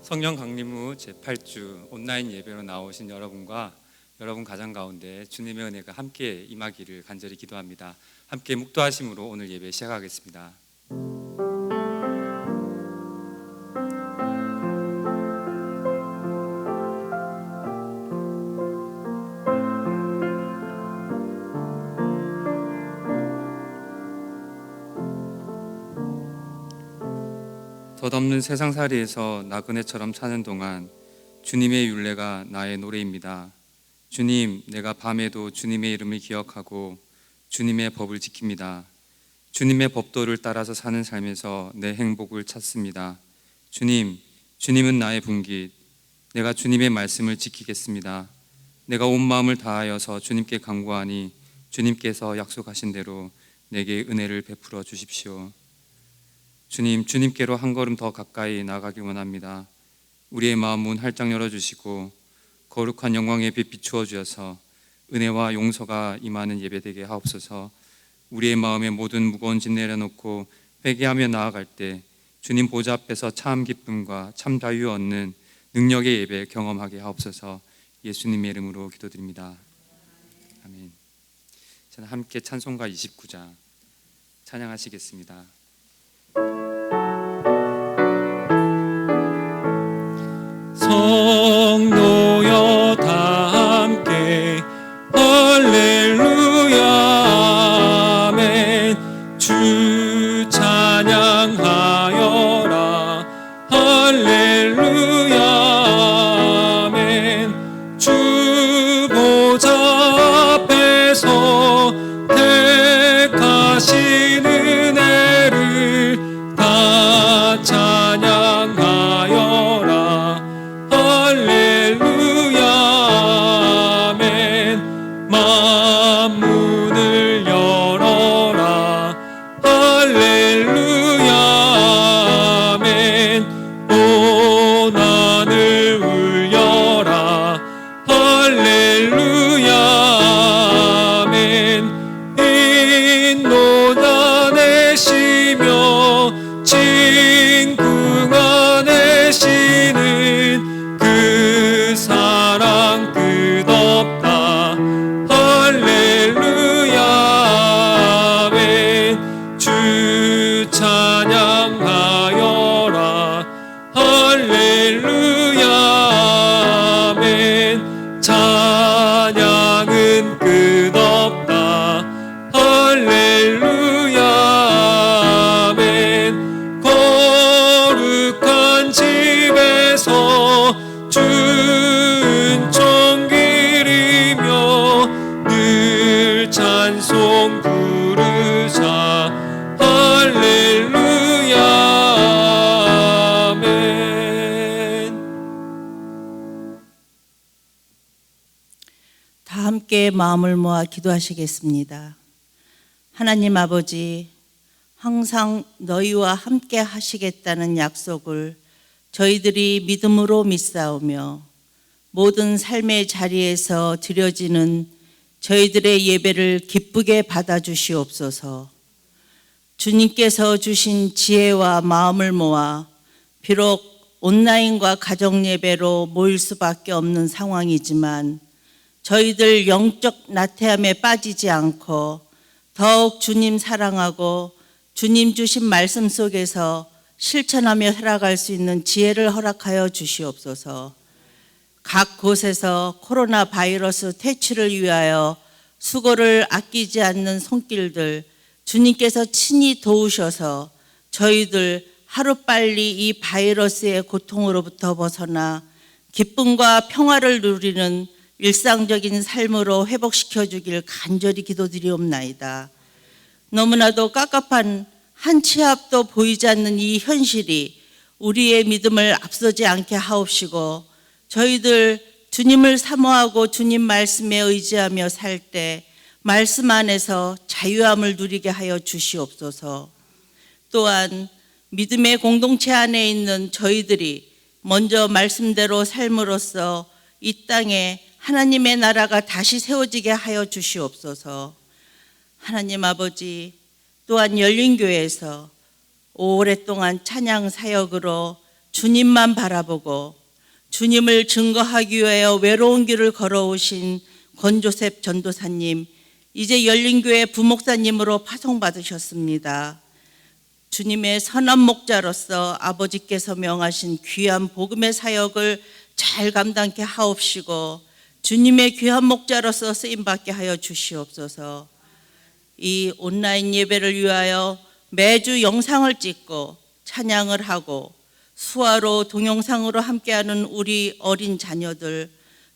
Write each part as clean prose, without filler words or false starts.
성령 강림 후 제8주 온라인 예배로 나오신 여러분과 여러분 가정 가운데 주님의 은혜가 함께 임하기를 간절히 기도합니다. 함께 묵도하심으로 오늘 예배 시작하겠습니다. 덧없는 세상살이에서 나그네처럼 사는 동안 주님의 율례가 나의 노래입니다. 주님, 내가 밤에도 주님의 이름을 기억하고 주님의 법을 지킵니다. 주님의 법도를 따라서 사는 삶에서 내 행복을 찾습니다. 주님은 나의 분깃. 내가 주님의 말씀을 지키겠습니다. 내가 온 마음을 다하여서 주님께 간구하니 주님께서 약속하신 대로 내게 은혜를 베풀어 주십시오. 주님께로 한 걸음 더 가까이 나가기 원합니다. 우리의 마음 문 활짝 열어주시고 거룩한 영광의 빛 비추어 주셔서 은혜와 용서가 임하는 예배되게 하옵소서. 우리의 마음의 모든 무거운 짐 내려놓고 회개하며 나아갈 때 주님 보좌 앞에서 참 기쁨과 참 자유 얻는 능력의 예배 경험하게 하옵소서. 예수님의 이름으로 기도드립니다. 아멘. 저는 함께 찬송가 29장 찬양하시겠습니다. 성도여 다 함께 할렐루야 아멘. 주 찬양하여라 할렐루야 아멘. 주 보좌 앞에서 택하신 은혜를 다 찬양하여라 할렐루야 아멘. 만문을 열어라 할렐루야 아멘. 온 하늘 울려라 할렐루야 아멘. 인노가 내시며 진궁아 내시는 그 사랑 끝없다 할렐루야 아멘. 주 찬양하여라 할렐루야 아멘. 찬양은 끝없다 할렐루야 아멘. 거룩한 집에서 은총 기리며 늘 찬송 부르자 할렐루야 아멘. 다 함께 마음을 모아 기도하시겠습니다. 하나님 아버지, 항상 너희와 함께 하시겠다는 약속을 저희들이 믿음으로 믿사오며 모든 삶의 자리에서 드려지는 저희들의 예배를 기쁘게 받아주시옵소서. 주님께서 주신 지혜와 마음을 모아 비록 온라인과 가정 예배로 모일 수밖에 없는 상황이지만 저희들 영적 나태함에 빠지지 않고 더욱 주님 사랑하고 주님 주신 말씀 속에서 실천하며 살아갈 수 있는 지혜를 허락하여 주시옵소서. 각 곳에서 코로나 바이러스 퇴치를 위하여 수고를 아끼지 않는 손길들 주님께서 친히 도우셔서 저희들 하루빨리 이 바이러스의 고통으로부터 벗어나 기쁨과 평화를 누리는 일상적인 삶으로 회복시켜 주길 간절히 기도드리옵나이다. 너무나도 깝깝한 한 치 앞도 보이지 않는 이 현실이 우리의 믿음을 앞서지 않게 하옵시고 저희들 주님을 사모하고 주님 말씀에 의지하며 살 때 말씀 안에서 자유함을 누리게 하여 주시옵소서. 또한 믿음의 공동체 안에 있는 저희들이 먼저 말씀대로 삶으로써 이 땅에 하나님의 나라가 다시 세워지게 하여 주시옵소서. 하나님 아버지, 또한 열린교회에서 오랫동안 찬양 사역으로 주님만 바라보고 주님을 증거하기 위하여 외로운 길을 걸어오신 권조셉 전도사님, 이제 열린교회 부목사님으로 파송받으셨습니다. 주님의 선한 목자로서 아버지께서 명하신 귀한 복음의 사역을 잘 감당케 하옵시고 주님의 귀한 목자로서 쓰임받게 하여 주시옵소서. 이 온라인 예배를 위하여 매주 영상을 찍고 찬양을 하고 수화로 동영상으로 함께하는 우리 어린 자녀들,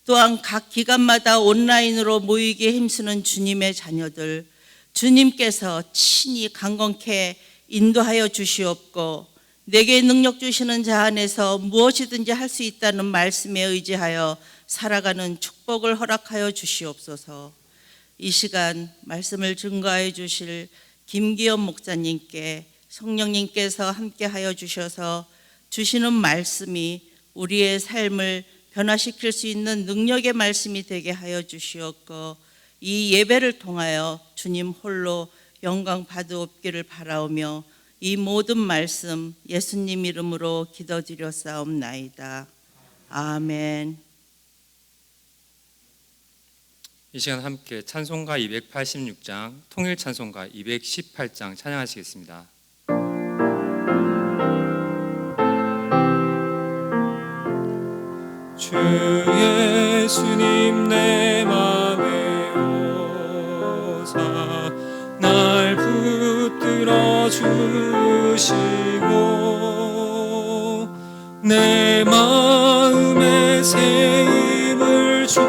또한 각 기간마다 온라인으로 모이기에 힘쓰는 주님의 자녀들, 주님께서 친히 강건케 인도하여 주시옵고 내게 능력 주시는 자 안에서 무엇이든지 할 수 있다는 말씀에 의지하여 살아가는 축복을 허락하여 주시옵소서. 이 시간 말씀을 증거하여 주실 김기현 목사님께 성령님께서 함께하여 주셔서 주시는 말씀이 우리의 삶을 변화시킬 수 있는 능력의 말씀이 되게 하여 주시옵고 이 예배를 통하여 주님 홀로 영광 받으옵기를 바라오며 이 모든 말씀 예수님 이름으로 기도드렸사옵나이다. 아멘. 이 시간 함께 찬송가 286장, 통일 찬송가 218장 찬양하시겠습니다. 주 예수님 내 맘에 오사 날 붙들어 주시고 내 마음에 새 힘을 주사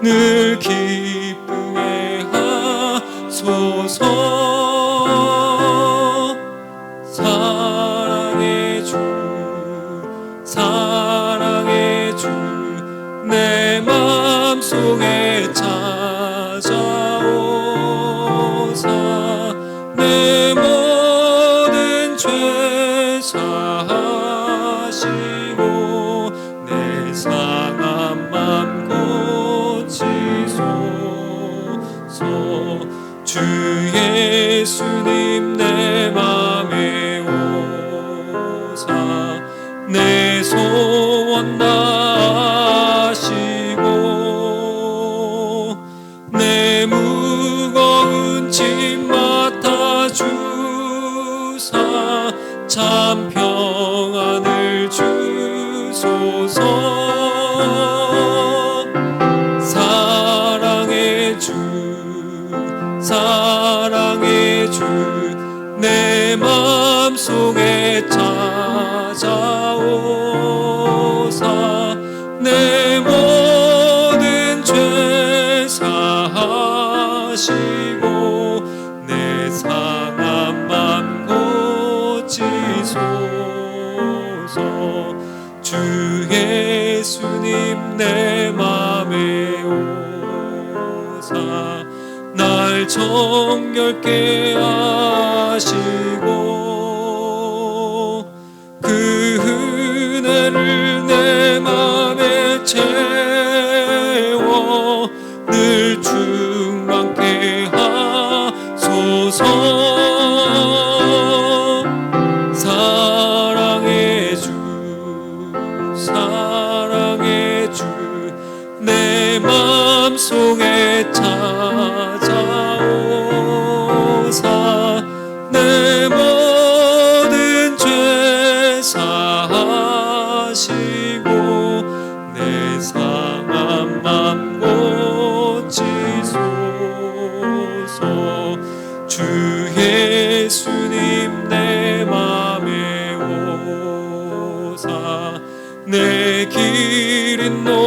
늘 기쁘게 하소서. 사랑의 주 내 마음속에 찾아오사 내 모든 죄 사하시고 내 상한 맘 고치소서. 주 예수님 내 맘에 오사 내 소원 다하시고 내 무거운 짐 맡아주사 참 평안을 주소서. 사랑의 주 내 마음속에 찾아오사 내 모든 죄 사하시고 내 상한 맘 고치소서. 주 예수님 내 맘에 오사 날 정결케 하시고 그 은혜를 내 맘에 채워 늘 충만케 하소서. 사랑의 주 내 마음속에 찾아오사 내 모든 죄 사하시고 내 상한 맘 고치소서. 주 예수님 내 맘에 오사 내 길 인도하시고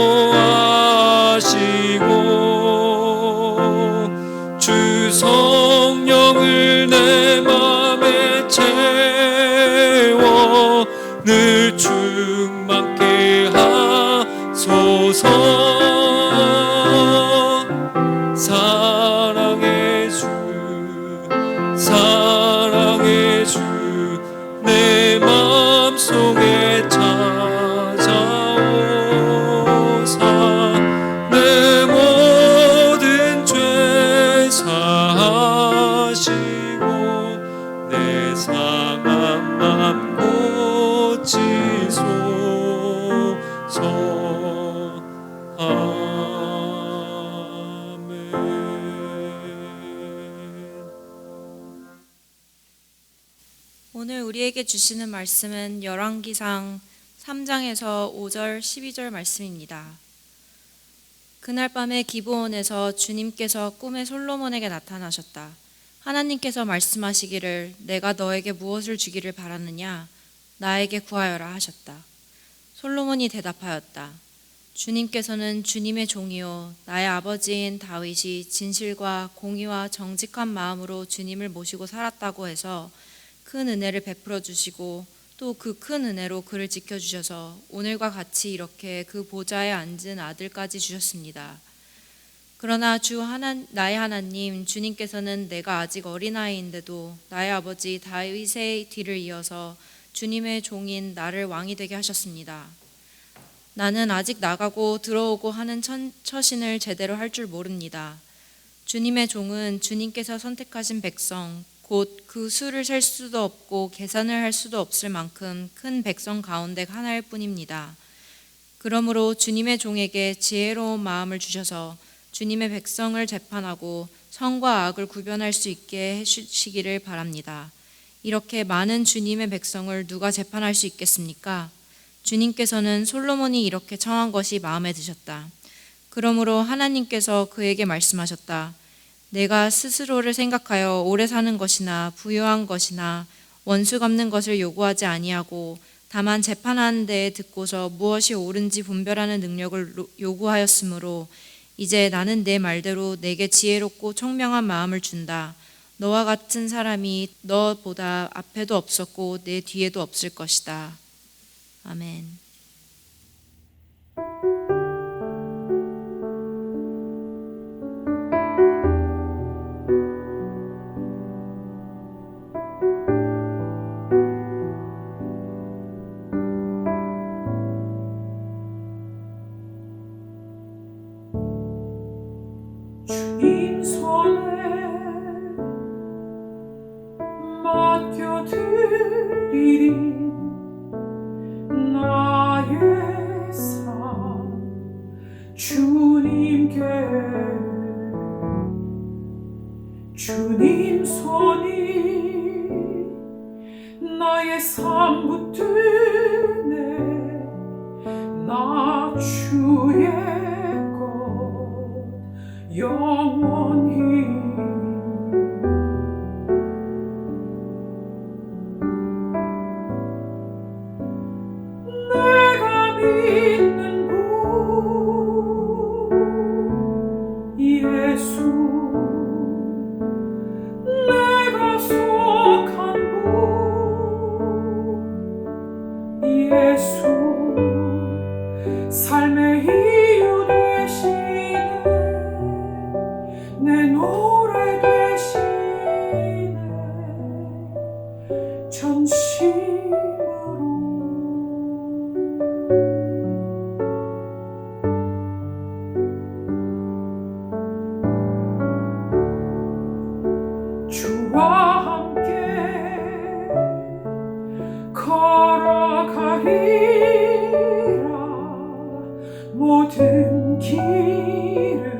주 성령을 내 맘에 채워 늘 충만케 하소서. 사랑의 주 내 마음속에 찾아오사 내 모든 죄 사하시고 내 상한 맘 오늘 우리에게 주시는 말씀은 열왕기상 3장에서 5절, 12절 말씀입니다. 그날 밤에 기브온에서 주님께서 꿈에 솔로몬에게 나타나셨다. 하나님께서 말씀하시기를 내가 너에게 무엇을 주기를 바라느냐? 나에게 구하여라 하셨다. 솔로몬이 대답하였다. 주님께서는 주님의 종이요 나의 아버지인 다윗이 진실과 공의와 정직한 마음으로 주님을 모시고 살았다고 해서 큰 은혜를 베풀어 주시고 또 그 큰 은혜로 그를 지켜주셔서 오늘과 같이 이렇게 그 보좌에 앉은 아들까지 주셨습니다. 그러나 나의 하나님 주님께서는 내가 아직 어린아이인데도 나의 아버지 다윗의 뒤를 이어서 주님의 종인 나를 왕이 되게 하셨습니다. 나는 아직 나가고 들어오고 하는 처신을 제대로 할 줄 모릅니다. 주님의 종은 주님께서 선택하신 백성 곧 그 수를 셀 수도 없고 계산을 할 수도 없을 만큼 큰 백성 가운데 하나일 뿐입니다. 그러므로 주님의 종에게 지혜로운 마음을 주셔서 주님의 백성을 재판하고 선과 악을 구별할 수 있게 해주시기를 바랍니다. 이렇게 많은 주님의 백성을 누가 재판할 수 있겠습니까? 주님께서는 솔로몬이 이렇게 청한 것이 마음에 드셨다. 그러므로 하나님께서 그에게 말씀하셨다. 내가 스스로를 생각하여 오래 사는 것이나 부유한 것이나 원수 갚는 것을 요구하지 아니하고 다만 재판하는 데에 듣고서 무엇이 옳은지 분별하는 능력을 요구하였으므로 이제 나는 내 말대로 내게 지혜롭고 총명한 마음을 준다. 너와 같은 사람이 너보다 앞에도 없었고 내 뒤에도 없을 것이다. 아멘. 주님 손에 맡겨드리리 나의 삶 주님께 주님 손이 나의 삶 붙드네 나 주의 영원히 내가 믿는 분 예수 내가 속한 분 예수 삶의 이유 되시네 내 노래 되시네 전심으로 주와 함께 걸어가리라 모든 길을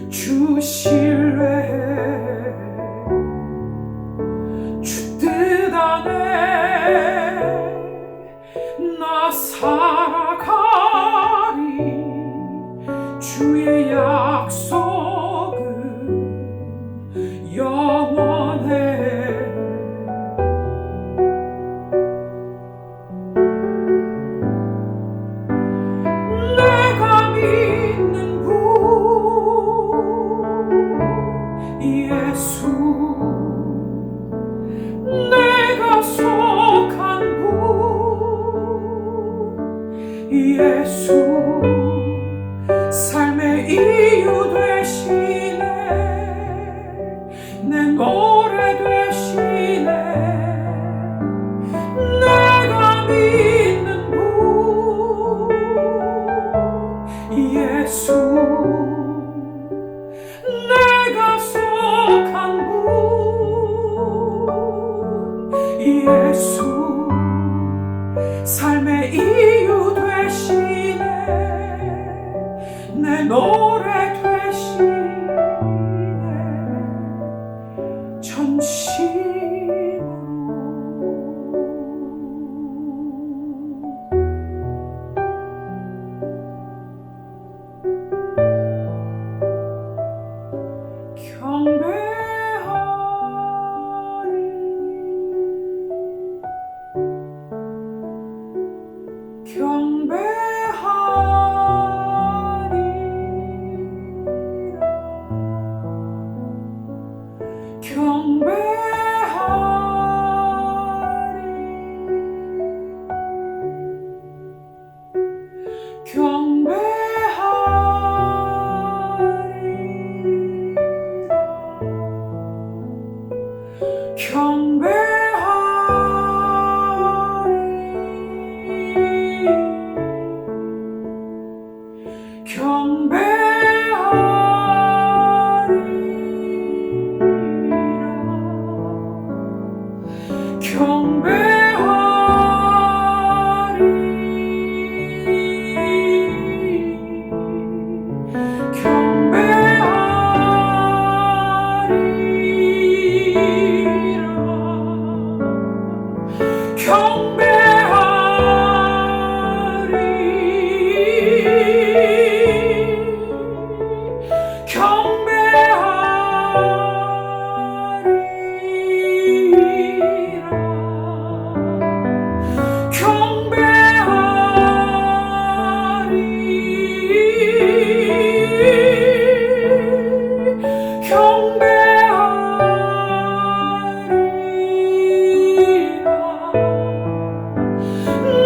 주 신뢰해 주 뜻 안에 나 살아가리 주의 약속은 영원해 내가 믿는 분 예수 내가 속한 분 예수 삶의 이유 되시네 내 노래 되시네 내가 믿는 분 예수 내가 속한 분 예수 삶의 이유 되시네 노래 되시네 전심으로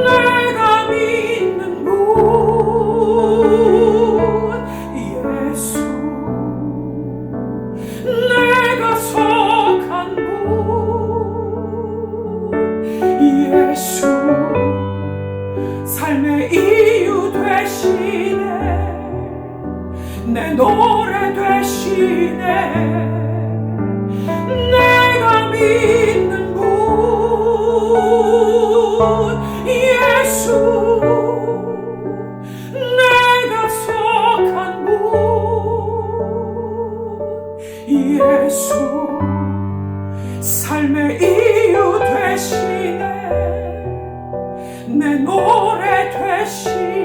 내가 믿는 예수 내가 속한 예수 삶의 이유 되시네 내 노래 되시네 내가 믿는 예수 내가 속한 예수 삶의 이유 되시네 내 노래 되시네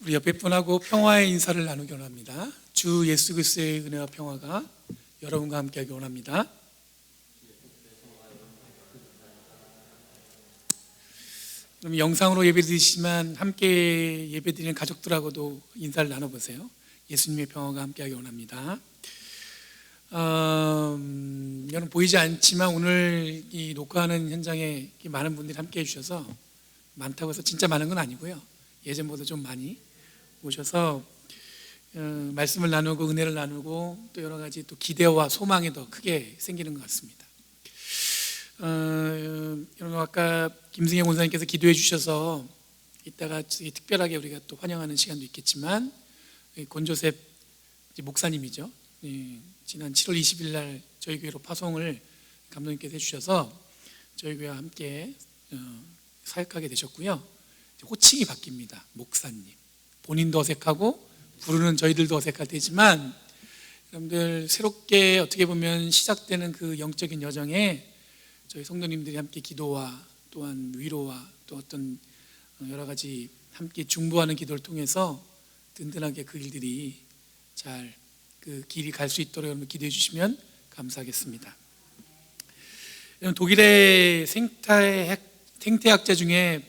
우리 옆에 분하고 평화의 인사를 나누기 원합니다. 주 예수 그리스도의 은혜와 평화가 여러분과 함께하기 원합니다. 그럼 영상으로 예배드리시지만 함께 예배드리는 가족들하고도 인사를 나눠보세요. 예수님의 평화가 함께하기 원합니다. 여러분 보이지 않지만 오늘 이 녹화하는 현장에 많은 분들이 함께해 주셔서 많다고 해서 진짜 많은 건 아니고요. 예전보다 좀 많이 오셔서 말씀을 나누고 은혜를 나누고 또 여러 가지 또 기대와 소망이 더 크게 생기는 것 같습니다. 여러분 아까 김승혜 권사님께서 기도해 주셔서 이따가 특별하게 우리가 또 환영하는 시간도 있겠지만 권조셉 목사님이죠. 지난 7월 20일 날 저희 교회로 파송을 감독님께서 해주셔서 저희 교회와 함께 사역하게 되셨고요. 호칭이 바뀝니다. 목사님. 본인도 어색하고 부르는 저희들도 어색할 테지만 여러분들 새롭게 어떻게 보면 시작되는 그 영적인 여정에 저희 성도님들이 함께 기도와 또한 위로와 또 어떤 여러 가지 함께 중보하는 기도를 통해서 든든하게 그 일들이 잘 그 길이 갈 수 있도록 여러분 기도해 주시면 감사하겠습니다. 독일의 생태학자 중에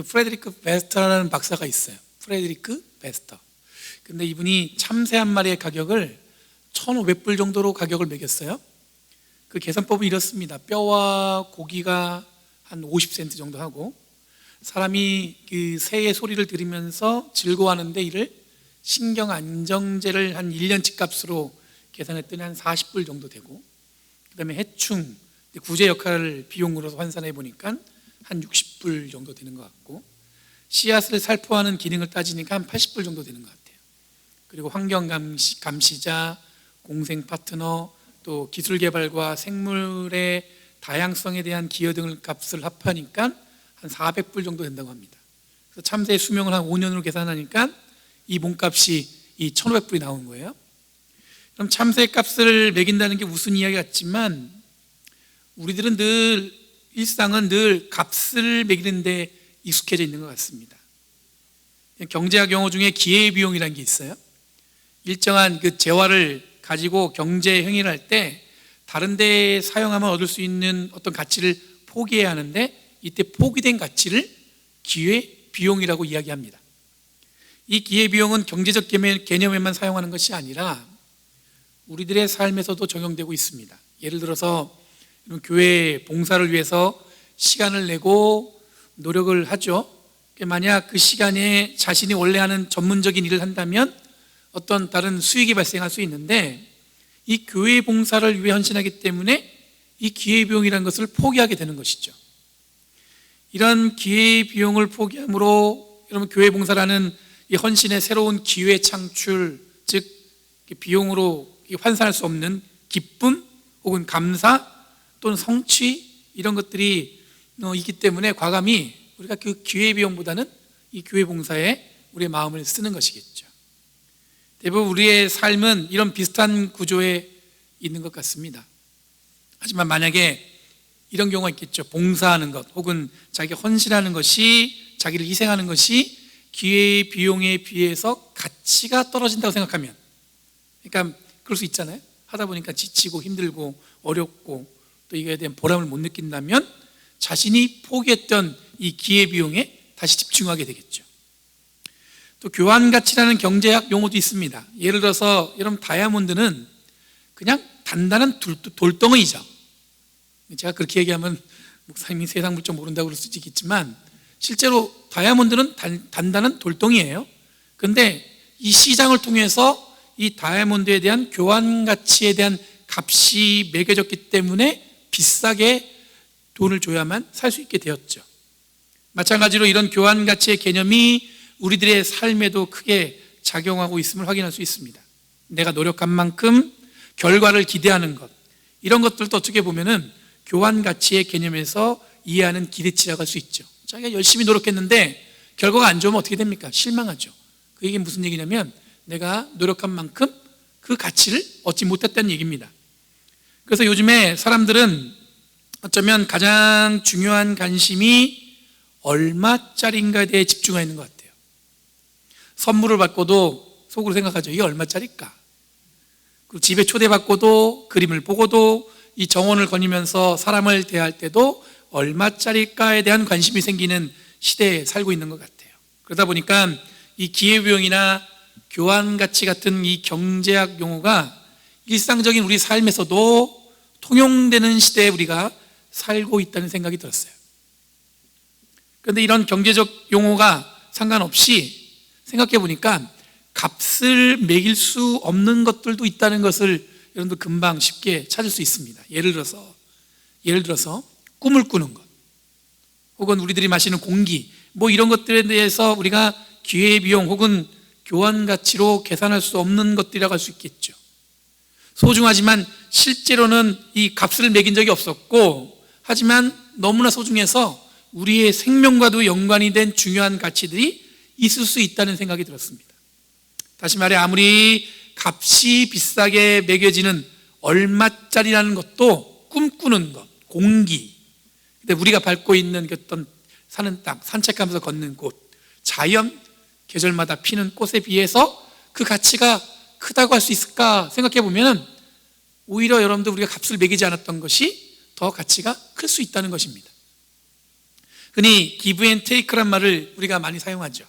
프레드리크 베스터라는 박사가 있어요. 프레드리크 베스터. 근데 이분이 참새 한 마리의 가격을 1,500불 정도로 가격을 매겼어요. 그 계산법은 이렇습니다. 뼈와 고기가 한 50센트 정도 하고, 사람이 그 새의 소리를 들으면서 즐거워하는데 이를 신경 안정제를 한 1년치 값으로 계산했더니 한 40불 정도 되고, 그 다음에 해충, 구제 역할을 비용으로 환산해 보니까 한 60불 정도 되는 것 같고, 씨앗을 살포하는 기능을 따지니까 한 80불 정도 되는 것 같아요. 그리고 환경 감시자, 공생 파트너, 또 기술 개발과 생물의 다양성에 대한 기여 등을 값을 합하니까 한 400불 정도 된다고 합니다. 그래서 참새의 수명을 한 5년으로 계산하니까 이 몸값이 이 1,500불이 나온 거예요. 그럼 참새 값을 매긴다는 게 무슨 이야기 같지만, 우리들은 늘 일상은 늘 값을 매기는 데 익숙해져 있는 것 같습니다. 경제학 용어 중에 기회비용이라는 게 있어요. 일정한 그 재화를 가지고 경제 행위를 할 때 다른 데에 사용하면 얻을 수 있는 어떤 가치를 포기해야 하는데, 이때 포기된 가치를 기회비용이라고 이야기합니다. 이 기회비용은 경제적 개념에만 사용하는 것이 아니라 우리들의 삶에서도 적용되고 있습니다. 예를 들어서 교회 봉사를 위해서 시간을 내고 노력을 하죠. 만약 그 시간에 자신이 원래 하는 전문적인 일을 한다면 어떤 다른 수익이 발생할 수 있는데, 이 교회 봉사를 위해 헌신하기 때문에 이 기회비용이라는 것을 포기하게 되는 것이죠. 이런 기회비용을 포기함으로 여러분, 교회 봉사라는 이 헌신의 새로운 기회 창출, 즉 비용으로 환산할 수 없는 기쁨 혹은 감사 또는 성취, 이런 것들이 있기 때문에 과감히 우리가 그 기회비용보다는 이 교회 봉사에 우리의 마음을 쓰는 것이겠죠. 대부분 우리의 삶은 이런 비슷한 구조에 있는 것 같습니다. 하지만 만약에 이런 경우가 있겠죠. 봉사하는 것 혹은 자기가 헌신하는 것이, 자기를 희생하는 것이 기회의 비용에 비해서 가치가 떨어진다고 생각하면, 그러니까 그럴 수 있잖아요. 하다 보니까 지치고 힘들고 어렵고 또 이거에 대한 보람을 못 느낀다면 자신이 포기했던 이 기회비용에 다시 집중하게 되겠죠. 또 교환가치라는 경제학 용어도 있습니다. 예를 들어서 여러분, 다이아몬드는 그냥 단단한 돌덩이죠. 제가 그렇게 얘기하면 목사님이 세상 물정 모른다고 그럴 수도 있겠지만, 실제로 다이아몬드는 단단한 돌덩이예요. 그런데 이 시장을 통해서 이 다이아몬드에 대한 교환가치에 대한 값이 매겨졌기 때문에 비싸게 돈을 줘야만 살 수 있게 되었죠. 마찬가지로 이런 교환가치의 개념이 우리들의 삶에도 크게 작용하고 있음을 확인할 수 있습니다. 내가 노력한 만큼 결과를 기대하는 것, 이런 것들도 어떻게 보면은 교환가치의 개념에서 이해하는 기대치라고 할 수 있죠. 자기가 열심히 노력했는데 결과가 안 좋으면 어떻게 됩니까? 실망하죠. 그 얘기는 무슨 얘기냐면 내가 노력한 만큼 그 가치를 얻지 못했다는 얘기입니다. 그래서 요즘에 사람들은 어쩌면 가장 중요한 관심이 얼마짜리인가에 대해 집중하고 있는 것 같아요. 선물을 받고도 속으로 생각하죠. 이게 얼마짜리일까? 그리고 집에 초대받고도, 그림을 보고도, 이 정원을 거니면서 사람을 대할 때도 얼마짜리일까에 대한 관심이 생기는 시대에 살고 있는 것 같아요. 그러다 보니까 이 기회비용이나 교환가치 같은 이 경제학 용어가 일상적인 우리 삶에서도 통용되는 시대에 우리가 살고 있다는 생각이 들었어요. 그런데 이런 경제적 용어가 상관없이 생각해 보니까 값을 매길 수 없는 것들도 있다는 것을 여러분들 금방 쉽게 찾을 수 있습니다. 예를 들어서 꿈을 꾸는 것, 혹은 우리들이 마시는 공기, 뭐 이런 것들에 대해서 우리가 기회비용 혹은 교환가치로 계산할 수 없는 것들이라고 할 수 있겠죠. 소중하지만 실제로는 이 값을 매긴 적이 없었고, 하지만 너무나 소중해서 우리의 생명과도 연관이 된 중요한 가치들이 있을 수 있다는 생각이 들었습니다. 다시 말해, 아무리 값이 비싸게 매겨지는 얼마짜리라는 것도 꿈꾸는 것, 공기, 근데 우리가 밟고 있는 어떤 사는 땅, 산책하면서 걷는 곳, 자연, 계절마다 피는 꽃에 비해서 그 가치가 크다고 할 수 있을까 생각해 보면 오히려 여러분들 우리가 값을 매기지 않았던 것이 더 가치가 클 수 있다는 것입니다. 흔히 give and take란 말을 우리가 많이 사용하죠.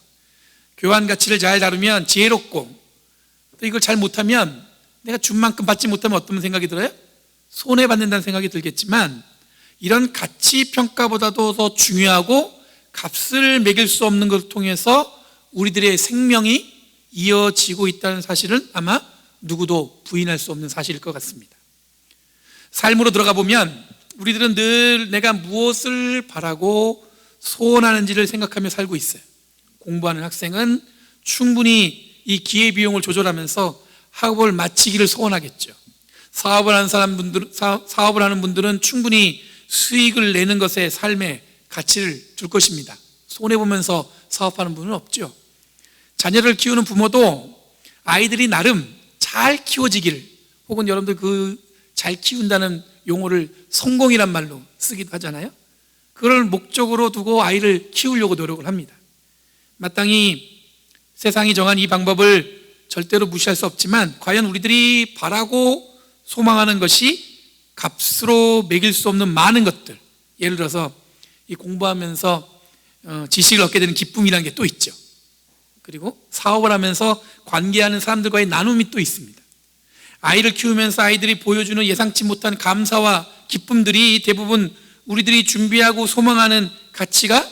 교환 가치를 잘 다루면 지혜롭고, 또 이걸 잘 못하면 내가 준 만큼 받지 못하면 어떤 생각이 들어요? 손해받는다는 생각이 들겠지만, 이런 가치 평가보다도 더 중요하고 값을 매길 수 없는 것을 통해서 우리들의 생명이 이어지고 있다는 사실은 아마 누구도 부인할 수 없는 사실일 것 같습니다. 삶으로 들어가 보면 우리들은 늘 내가 무엇을 바라고 소원하는지를 생각하며 살고 있어요. 공부하는 학생은 충분히 이 기회비용을 조절하면서 학업을 마치기를 소원하겠죠. 사업을 하는 분들은 충분히 수익을 내는 것에 삶의 가치를 줄 것입니다. 손해보면서 사업하는 분은 없죠. 자녀를 키우는 부모도 아이들이 나름 잘 키워지기를, 혹은 여러분들 그 잘 키운다는 용어를 성공이란 말로 쓰기도 하잖아요. 그걸 목적으로 두고 아이를 키우려고 노력을 합니다. 마땅히 세상이 정한 이 방법을 절대로 무시할 수 없지만, 과연 우리들이 바라고 소망하는 것이 값으로 매길 수 없는 많은 것들, 예를 들어서 이 공부하면서 지식을 얻게 되는 기쁨이라는 게 또 있죠. 그리고 사업을 하면서 관계하는 사람들과의 나눔이 또 있습니다. 아이를 키우면서 아이들이 보여주는 예상치 못한 감사와 기쁨들이 대부분 우리들이 준비하고 소망하는 가치가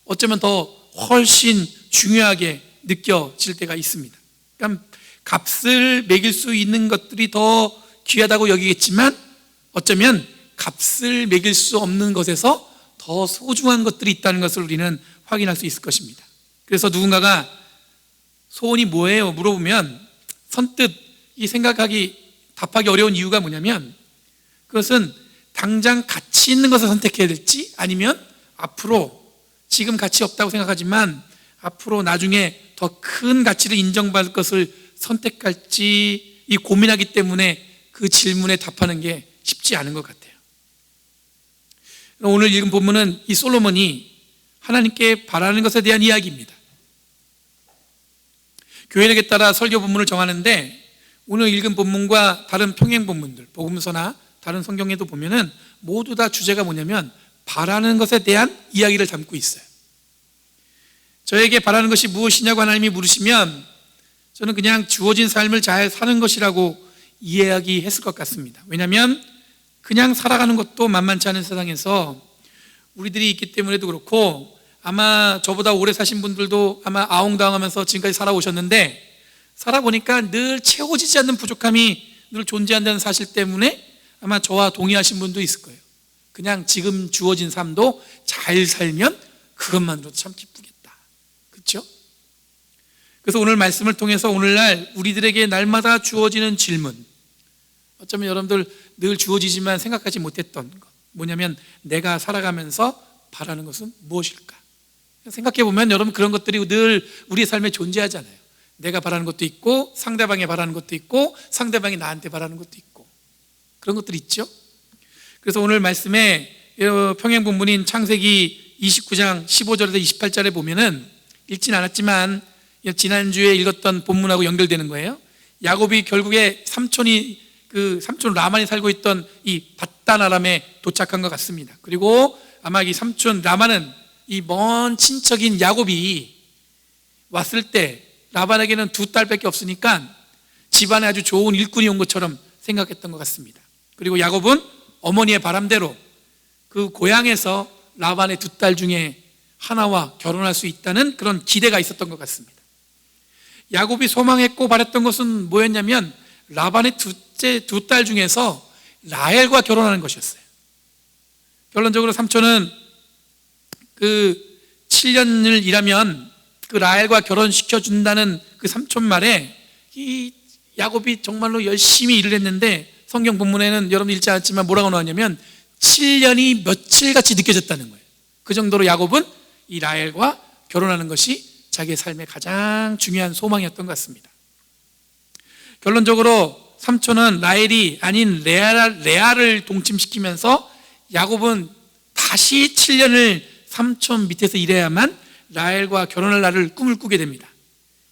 어쩌면 더 훨씬 중요하게 느껴질 때가 있습니다. 그러니까 값을 매길 수 있는 것들이 더 귀하다고 여기겠지만, 어쩌면 값을 매길 수 없는 것에서 더 소중한 것들이 있다는 것을 우리는 확인할 수 있을 것입니다. 그래서 누군가가 소원이 뭐예요? 물어보면 선뜻 이 답하기 어려운 이유가 뭐냐면, 그것은 당장 가치 있는 것을 선택해야 될지, 아니면 앞으로 지금 가치 없다고 생각하지만 앞으로 나중에 더 큰 가치를 인정받을 것을 선택할지 이 고민하기 때문에 그 질문에 답하는 게 쉽지 않은 것 같아요. 오늘 읽은 본문은 이 솔로몬이 하나님께 바라는 것에 대한 이야기입니다. 교회력에 따라 설교 본문을 정하는데, 오늘 읽은 본문과 다른 평행 본문들, 복음서나 다른 성경에도 보면은 모두 다 주제가 뭐냐면 바라는 것에 대한 이야기를 담고 있어요. 저에게 바라는 것이 무엇이냐고 하나님이 물으시면 저는 그냥 주어진 삶을 잘 사는 것이라고 이야기했을 것 같습니다. 왜냐하면 그냥 살아가는 것도 만만치 않은 세상에서 우리들이 있기 때문에도 그렇고, 아마 저보다 오래 사신 분들도 아마 아웅다웅하면서 지금까지 살아오셨는데, 살아보니까 늘 채워지지 않는 부족함이 늘 존재한다는 사실 때문에 아마 저와 동의하신 분도 있을 거예요. 그냥 지금 주어진 삶도 잘 살면 그것만으로도 참 기쁘겠다. 그렇죠? 그래서 오늘 말씀을 통해서 오늘날 우리들에게 날마다 주어지는 질문, 어쩌면 여러분들 늘 주어지지만 생각하지 못했던 것, 뭐냐면 내가 살아가면서 바라는 것은 무엇일까? 생각해보면 여러분 그런 것들이 늘 우리의 삶에 존재하잖아요. 내가 바라는 것도 있고, 상대방이 바라는 것도 있고, 상대방이 나한테 바라는 것도 있고, 그런 것들이 있죠. 그래서 오늘 말씀에 평행 본문인 창세기 29장 15절에서 28절에 보면은, 읽진 않았지만 지난주에 읽었던 본문하고 연결되는 거예요. 야곱이 결국에 삼촌 라반이 살고 있던 이 밧단 아람에 도착한 것 같습니다. 그리고 아마 이 삼촌 라반은 이 먼 친척인 야곱이 왔을 때 라반에게는 두 딸밖에 없으니까 집안에 아주 좋은 일꾼이 온 것처럼 생각했던 것 같습니다. 그리고 야곱은 어머니의 바람대로 그 고향에서 라반의 두 딸 중에 하나와 결혼할 수 있다는 그런 기대가 있었던 것 같습니다. 야곱이 소망했고 바랬던 것은 뭐였냐면 라반의 두 딸 중에서 라헬과 결혼하는 것이었어요. 결론적으로 삼촌은 그 7년을 일하면 그 라헬과 결혼시켜 준다는 그 삼촌 말에 이 야곱이 정말로 열심히 일을 했는데, 성경 본문에는 여러분 읽지 않았지만 뭐라고 나왔냐면 7년이 며칠같이 느껴졌다는 거예요. 그 정도로 야곱은 이 라헬과 결혼하는 것이 자기의 삶의 가장 중요한 소망이었던 것 같습니다. 결론적으로 삼촌은 라헬이 아닌 레아를 동침시키면서 야곱은 다시 7년을 삼촌 밑에서 일해야만 라헬과 결혼할 날을 꿈을 꾸게 됩니다.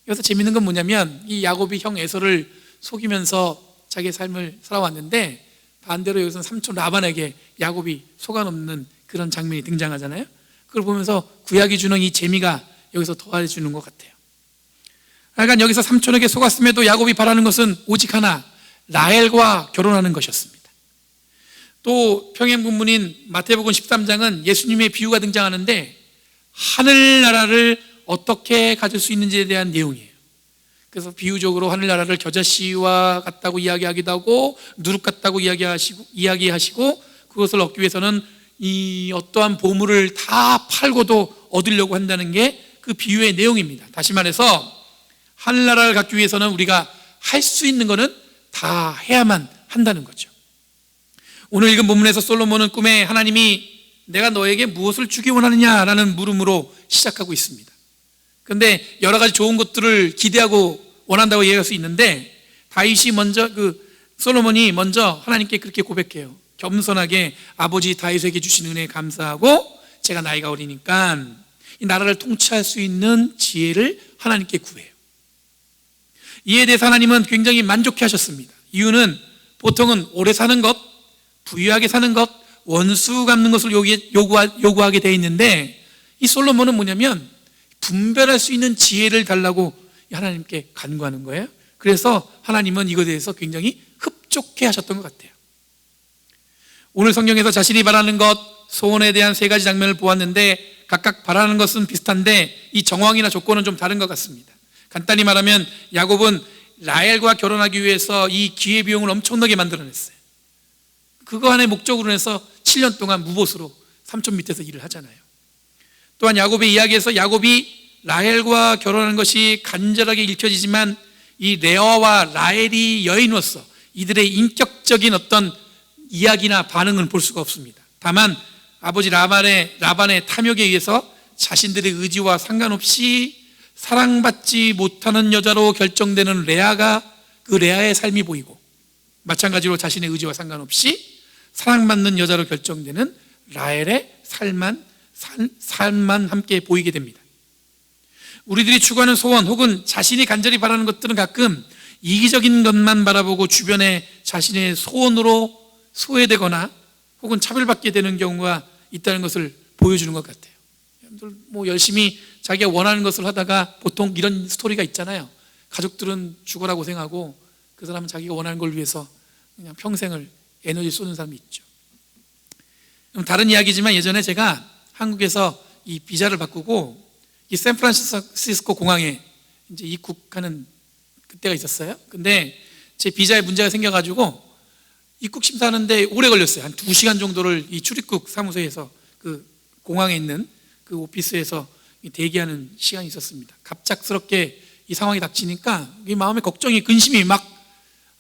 여기서 재밌는 건 뭐냐면 이 야곱이 형 에서를 속이면서 자기의 삶을 살아왔는데, 반대로 여기서는 삼촌 라반에게 야곱이 속아넘는 그런 장면이 등장하잖아요. 그걸 보면서 구약이 주는 이 재미가 여기서 더해주는 것 같아요. 그러니까 여기서 삼촌에게 속았음에도 야곱이 바라는 것은 오직 하나, 라헬과 결혼하는 것이었습니다. 또 평행 본문인 마태복음 13장은 예수님의 비유가 등장하는데 하늘나라를 어떻게 가질 수 있는지에 대한 내용이에요. 그래서 비유적으로 하늘나라를 겨자씨와 같다고 이야기하기도 하고 누룩 같다고 이야기하시고 그것을 얻기 위해서는 이 어떠한 보물을 다 팔고도 얻으려고 한다는 게 그 비유의 내용입니다. 다시 말해서 하늘나라를 갖기 위해서는 우리가 할 수 있는 것은 다 해야만 한다는 거죠. 오늘 읽은 본문에서 솔로몬은 꿈에 하나님이 내가 너에게 무엇을 주기 원하느냐라는 물음으로 시작하고 있습니다. 그런데 여러 가지 좋은 것들을 기대하고 원한다고 이해할 수 있는데 솔로몬이 먼저 하나님께 그렇게 고백해요. 겸손하게 아버지 다윗에게 주신 은혜에 감사하고 제가 나이가 어리니까 이 나라를 통치할 수 있는 지혜를 하나님께 구해요. 이에 대해서 하나님은 굉장히 만족해 하셨습니다. 이유는 보통은 오래 사는 것, 부유하게 사는 것, 원수 갚는 것을 요구하게 되어 있는데 이 솔로몬은 뭐냐면 분별할 수 있는 지혜를 달라고 하나님께 간구하는 거예요. 그래서 하나님은 이것에 대해서 굉장히 흡족해 하셨던 것 같아요. 오늘 성경에서 자신이 바라는 것, 소원에 대한 세 가지 장면을 보았는데 각각 바라는 것은 비슷한데 이 정황이나 조건은 좀 다른 것 같습니다. 간단히 말하면 야곱은 라헬과 결혼하기 위해서 이 기회비용을 엄청나게 만들어냈어요. 그거 하나의 목적으로 해서 7년 동안 무보수로 삼촌 밑에서 일을 하잖아요. 또한 야곱의 이야기에서 야곱이 라헬과 결혼하는 것이 간절하게 읽혀지지만 이 레아와 라헬이 여인으로서 이들의 인격적인 어떤 이야기나 반응은 볼 수가 없습니다. 다만 아버지 라반의 탐욕에 의해서 자신들의 의지와 상관없이 사랑받지 못하는 여자로 결정되는 레아의 삶이 보이고 마찬가지로 자신의 의지와 상관없이 사랑받는 여자로 결정되는 라헬의 삶만 함께 보이게 됩니다. 우리들이 추구하는 소원 혹은 자신이 간절히 바라는 것들은 가끔 이기적인 것만 바라보고 주변에 자신의 소원으로 소외되거나 혹은 차별받게 되는 경우가 있다는 것을 보여주는 것 같아요. 여러분들 열심히 자기가 원하는 것을 하다가 보통 이런 스토리가 있잖아요. 가족들은 죽어라 고생하고 그 사람은 자기가 원하는 걸 위해서 그냥 평생을 에너지 쏟는 사람이 있죠. 다른 이야기지만 예전에 제가 한국에서 이 비자를 바꾸고 이 샌프란시스코 공항에 이제 입국하는 그때가 있었어요. 근데 제 비자에 문제가 생겨가지고 입국 심사하는데 오래 걸렸어요. 한 2시간 정도를 이 출입국 사무소에서 그 공항에 있는 그 오피스에서 대기하는 시간이 있었습니다. 갑작스럽게 이 상황이 닥치니까 이 마음에 걱정이 근심이 막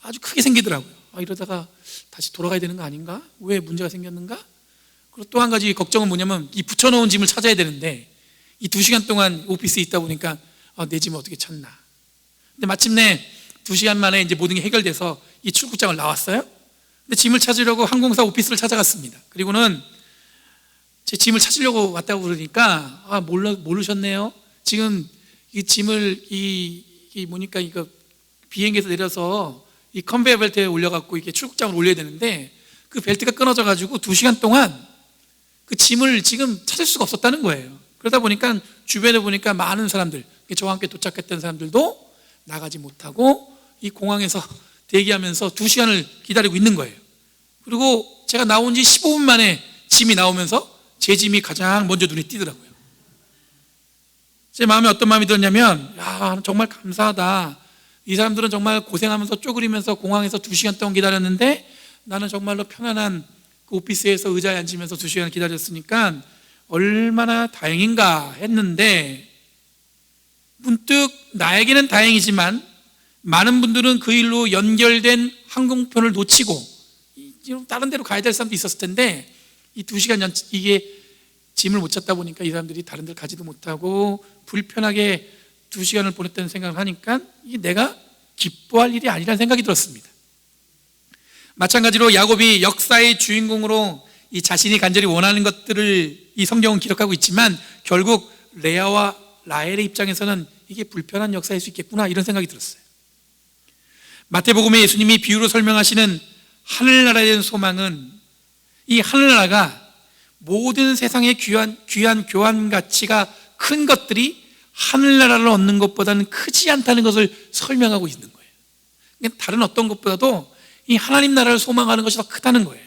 아주 크게 생기더라고요. 이러다가 다시 돌아가야 되는 거 아닌가? 왜 문제가 생겼는가? 그리고 또 한 가지 걱정은 뭐냐면 이 붙여놓은 짐을 찾아야 되는데 이 2시간 동안 오피스에 있다 보니까 내 짐을 어떻게 찾나? 근데 마침내 2시간 만에 이제 모든 게 해결돼서 이 출국장을 나왔어요. 근데 짐을 찾으려고 항공사 오피스를 찾아갔습니다. 그리고는 제 짐을 찾으려고 왔다고 그러니까 모르셨네요. 지금 이 짐을 보니까 이거 비행기에서 내려서 이 컨베이어 벨트에 올려갖고 이렇게 출국장을 올려야 되는데 그 벨트가 끊어져가지고 2시간 동안 그 짐을 지금 찾을 수가 없었다는 거예요. 그러다 보니까 주변에 보니까 많은 사람들, 저와 함께 도착했던 사람들도 나가지 못하고 이 공항에서 대기하면서 2시간을 기다리고 있는 거예요. 그리고 제가 나온 지 15분 만에 짐이 나오면서 제 짐이 가장 먼저 눈에 띄더라고요. 제 마음에 어떤 마음이 들었냐면 정말 감사하다. 이 사람들은 정말 고생하면서 쪼그리면서 공항에서 2시간 동안 기다렸는데 나는 정말로 편안한 그 오피스에서 의자에 앉으면서 2시간 기다렸으니까 얼마나 다행인가 했는데 문득 나에게는 다행이지만 많은 분들은 그 일로 연결된 항공편을 놓치고 다른 데로 가야 될 사람도 있었을 텐데 이 2시간 이게 짐을 못 찾다 보니까 이 사람들이 다른 데를 가지도 못하고 불편하게 2시간을 보냈다는 생각을 하니까 이게 내가 기뻐할 일이 아니라는 생각이 들었습니다. 마찬가지로 야곱이 역사의 주인공으로 이 자신이 간절히 원하는 것들을 이 성경은 기록하고 있지만 결국 레아와 라헬의 입장에서는 이게 불편한 역사일 수 있겠구나 이런 생각이 들었어요. 마태복음에 예수님이 비유로 설명하시는 하늘나라에 대한 소망은 이 하늘나라가 모든 세상의 귀한 교환 가치가 큰 것들이 하늘나라를 얻는 것보다는 크지 않다는 것을 설명하고 있는 거예요. 다른 어떤 것보다도 이 하나님 나라를 소망하는 것이 더 크다는 거예요.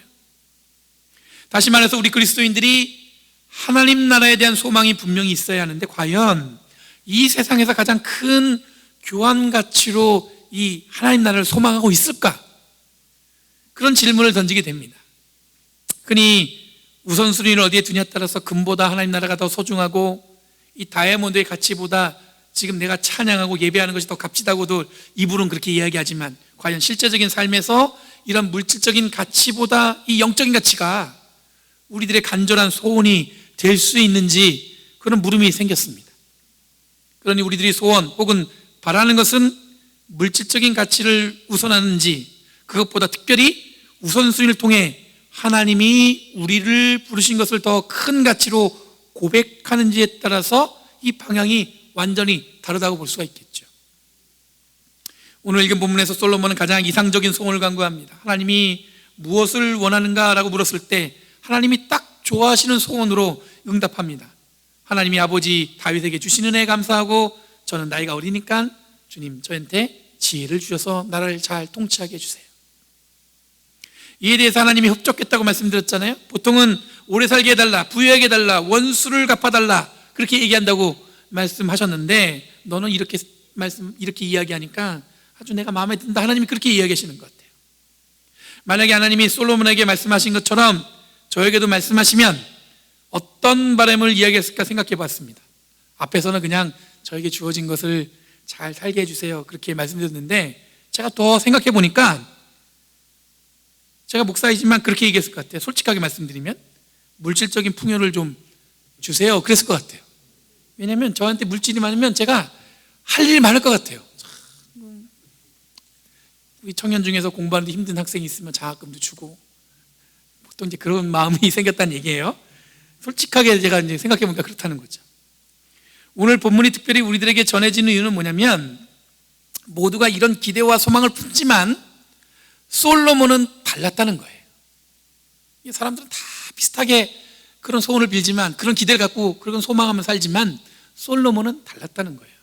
다시 말해서 우리 그리스도인들이 하나님 나라에 대한 소망이 분명히 있어야 하는데, 과연 이 세상에서 가장 큰 교환 가치로 이 하나님 나라를 소망하고 있을까? 그런 질문을 던지게 됩니다. 흔히 우선순위를 어디에 두냐에 따라서 금보다 하나님 나라가 더 소중하고, 이 다이아몬드의 가치보다 지금 내가 찬양하고 예배하는 것이 더 값지다고도 입으로는 그렇게 이야기하지만, 과연 실제적인 삶에서 이런 물질적인 가치보다 이 영적인 가치가 우리들의 간절한 소원이 될 수 있는지, 그런 물음이 생겼습니다. 그러니 우리들이 소원 혹은 바라는 것은 물질적인 가치를 우선하는지, 그것보다 특별히 우선순위를 통해 하나님이 우리를 부르신 것을 더 큰 가치로 고백하는지에 따라서 이 방향이 완전히 다르다고 볼 수가 있겠죠. 오늘 읽은 본문에서 솔로몬은 가장 이상적인 소원을 간구합니다. 하나님이 무엇을 원하는가라고 물었을 때 하나님이 딱 좋아하시는 소원으로 응답합니다. 하나님이 아버지 다윗에게 주신 은혜에 감사하고, 저는 나이가 어리니까 주님 저한테 지혜를 주셔서 나라를 잘 통치하게 해주세요. 이에 대해서 하나님이 흡족했다고 말씀드렸잖아요. 보통은 오래 살게 해달라, 부유하게 해달라, 원수를 갚아달라, 그렇게 얘기한다고 말씀하셨는데, 너는 이렇게 이야기하니까 아주 내가 마음에 든다. 하나님이 그렇게 이야기하시는 것 같아요. 만약에 하나님이 솔로몬에게 말씀하신 것처럼 저에게도 말씀하시면 어떤 바람을 이야기했을까 생각해 봤습니다. 앞에서는 그냥 저에게 주어진 것을 잘 살게 해주세요, 그렇게 말씀드렸는데, 제가 더 생각해 보니까 제가 목사이지만 그렇게 얘기했을 것 같아요. 솔직하게 말씀드리면 물질적인 풍요를 좀 주세요, 그랬을 것 같아요. 왜냐하면 저한테 물질이 많으면 제가 할 일이 많을 것 같아요. 우리 청년 중에서 공부하는데 힘든 학생이 있으면 장학금도 주고, 보통 이제 그런 마음이 생겼다는 얘기예요. 솔직하게 제가 이제 생각해 보니까 그렇다는 거죠. 오늘 본문이 특별히 우리들에게 전해지는 이유는 뭐냐면, 모두가 이런 기대와 소망을 품지만 솔로몬은 달랐다는 거예요. 사람들은 다 비슷하게 그런 소원을 빌지만, 그런 기대를 갖고 그런 소망하면 살지만, 솔로몬은 달랐다는 거예요.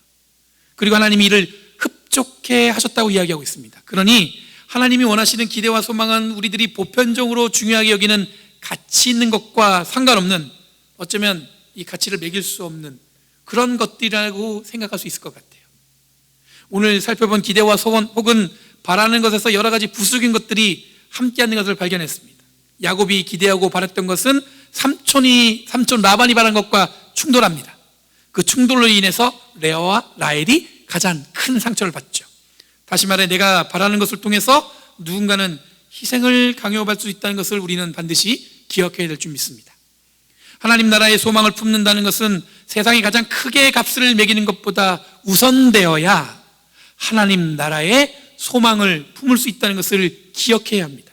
그리고 하나님이 이를 흡족해 하셨다고 이야기하고 있습니다. 그러니 하나님이 원하시는 기대와 소망은 우리들이 보편적으로 중요하게 여기는 가치 있는 것과 상관없는, 어쩌면 이 가치를 매길 수 없는 그런 것들이라고 생각할 수 있을 것 같아요. 오늘 살펴본 기대와 소원 혹은 바라는 것에서 여러 가지 부수적인 것들이 함께하는 것을 발견했습니다. 야곱이 기대하고 바랐던 것은 삼촌 라반이 바란 것과 충돌합니다. 그 충돌로 인해서 레아와 라헬이 가장 큰 상처를 받죠. 다시 말해, 내가 바라는 것을 통해서 누군가는 희생을 강요받을 수 있다는 것을 우리는 반드시 기억해야 될 줄 믿습니다. 하나님 나라의 소망을 품는다는 것은 세상에 가장 크게 값을 매기는 것보다 우선되어야 하나님 나라의 소망을 품을 수 있다는 것을 기억해야 합니다.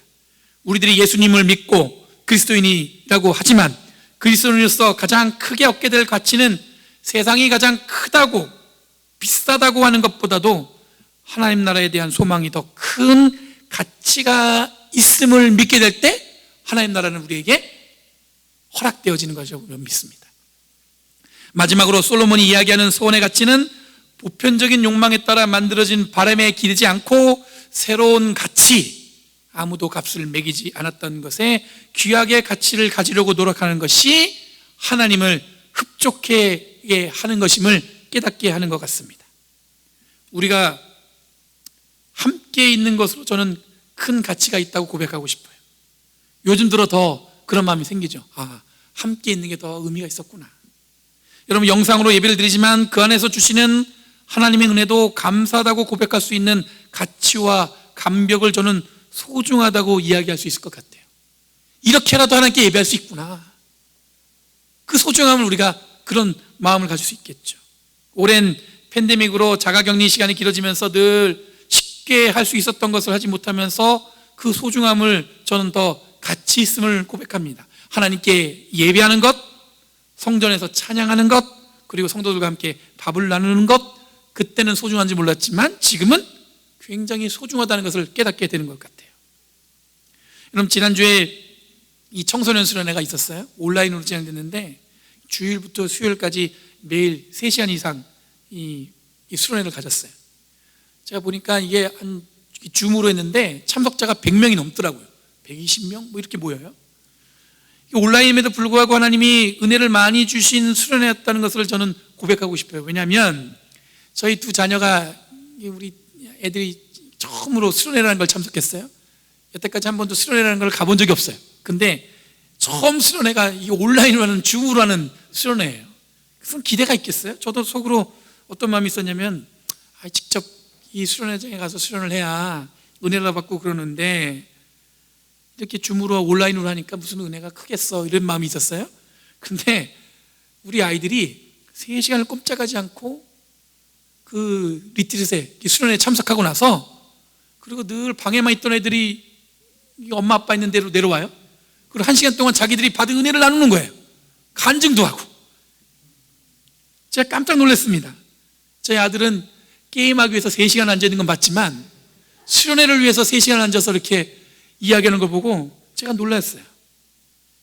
우리들이 예수님을 믿고 그리스도인이라고 하지만, 그리스도인으로서 가장 크게 얻게 될 가치는 세상이 가장 크다고 비싸다고 하는 것보다도 하나님 나라에 대한 소망이 더 큰 가치가 있음을 믿게 될 때 하나님 나라는 우리에게 허락되어지는 것이라고 믿습니다. 마지막으로 솔로몬이 이야기하는 소원의 가치는 보편적인 욕망에 따라 만들어진 바람에 기르지 않고 새로운 가치, 아무도 값을 매기지 않았던 것에 귀하게 가치를 가지려고 노력하는 것이 하나님을 흡족해 하는 것임을 깨닫게 하는 것 같습니다. 우리가 함께 있는 것으로 저는 큰 가치가 있다고 고백하고 싶어요. 요즘 들어 더 그런 마음이 생기죠. 함께 있는 게 더 의미가 있었구나. 여러분, 영상으로 예배를 드리지만 그 안에서 주시는 하나님의 은혜도 감사하다고 고백할 수 있는 가치와 감격을 저는 소중하다고 이야기할 수 있을 것 같아요. 이렇게라도 하나님께 예배할 수 있구나. 그 소중함을 우리가 그런 마음을 가질 수 있겠죠. 오랜 팬데믹으로 자가격리 시간이 길어지면서 늘 쉽게 할 수 있었던 것을 하지 못하면서 그 소중함을 저는 더 가치 있음을 고백합니다. 하나님께 예배하는 것, 성전에서 찬양하는 것, 그리고 성도들과 함께 밥을 나누는 것, 그때는 소중한지 몰랐지만 지금은 굉장히 소중하다는 것을 깨닫게 되는 것 같아요. 여러분, 지난주에 이 청소년 수련회가 있었어요. 온라인으로 진행됐는데 주일부터 수요일까지 매일 3시간 이상 이 수련회를 가졌어요. 제가 보니까 이게 한 줌으로 했는데 참석자가 100명이 넘더라고요. 120명 뭐 이렇게 모여요. 온라인임에도 불구하고 하나님이 은혜를 많이 주신 수련회였다는 것을 저는 고백하고 싶어요. 왜냐하면 저희 두 자녀가, 우리 애들이 처음으로 수련회라는 걸 참석했어요. 여태까지 한 번도 수련회라는 걸 가본 적이 없어요. 근데 처음 수련회가 이 온라인으로 하는, 줌으로 하는 수련회예요. 그래서 기대가 있겠어요? 저도 속으로 어떤 마음이 있었냐면, 직접 이 수련회장에 가서 수련을 해야 은혜를 받고 그러는데 이렇게 줌으로 온라인으로 하니까 무슨 은혜가 크겠어, 이런 마음이 있었어요. 근데 우리 아이들이 3시간을 꼼짝하지 않고 그 리트릿에, 수련회에 참석하고 나서, 그리고 늘 방에만 있던 애들이 엄마 아빠 있는 데로 내려와요. 그리고 1시간 동안 자기들이 받은 은혜를 나누는 거예요. 간증도 하고. 제가 깜짝 놀랐습니다. 저희 아들은 게임하기 위해서 3시간 앉아있는 건 맞지만 수련회를 위해서 3시간 앉아서 이렇게 이야기하는 걸 보고 제가 놀랐어요.